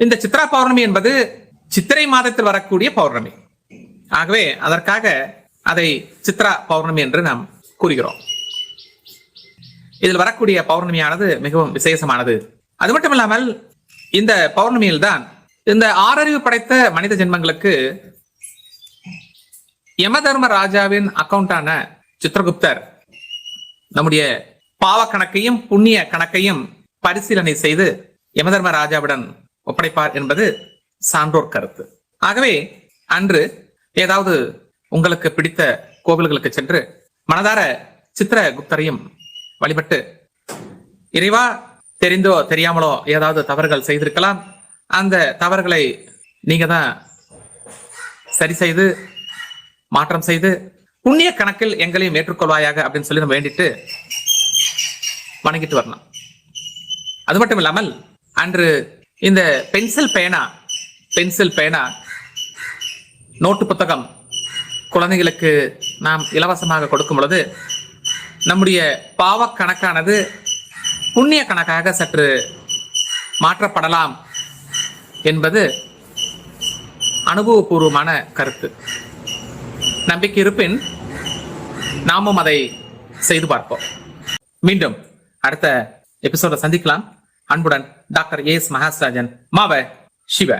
இந்த சித்ரா பௌர்ணமி என்பது சித்திரை மாதத்தில் வரக்கூடிய பௌர்ணமி. ஆகவே அதற்காக அதை சித்ரா பௌர்ணமி என்று நாம் கூறுகிறோம். இதில் வரக்கூடிய பௌர்ணமியானது மிகவும் விசேஷமானது. அது மட்டும் இல்லாமல் இந்த பௌர்ணமியில் தான் இந்த ஆறறிவு படைத்த மனித ஜென்மங்களுக்கு யமதர்ம ராஜாவின் அக்கவுண்டான சித்திரகுப்தர் நம்முடைய பாவ கணக்கையும் புண்ணிய கணக்கையும் பரிசீலனை செய்து யமதர்ம ராஜாவுடன் ஒப்படைப்பார் என்பது சான்றோர் கருத்து. ஆகவே அன்று ஏதாவது உங்களுக்கு பிடித்த கோவில்களுக்கு சென்று மனதார சித்திரகுப்தரையும் வழிபட்டு, இறைவா, தெரிந்தோ தெரியாமலோ ஏதாவது தவறுகள் செய்திருக்கலாம், அந்த தவறுகளை நீங்க தான் சரி செய்து மாற்றம் செய்து புண்ணிய கணக்கில் எங்களையும் ஏற்றுக்கொள்வாயாக அப்படின்னு சொல்லி நம்ம வேண்டிட்டு வணங்கிட்டு வரணும். அது மட்டும் இல்லாமல் அன்று இந்த பென்சில் பேனா நோட்டு புத்தகம் குழந்தைகளுக்கு நாம் இலவசமாக கொடுக்கும் பொழுது நம்முடைய பாவ கணக்கானது புண்ணிய கணக்காக சற்று மாற்றப்படலாம் என்பது அனுபவபூர்வமான கருத்து. நம்பிக்கை இருப்பின் நாமும் அதை செய்து பார்ப்போம். மீண்டும் அடுத்த எபிசோட சந்திக்கலாம். அன்புடன் டாக்டர் ஏஎஸ் மகாஸ்ராஜன். மாவ சிவ.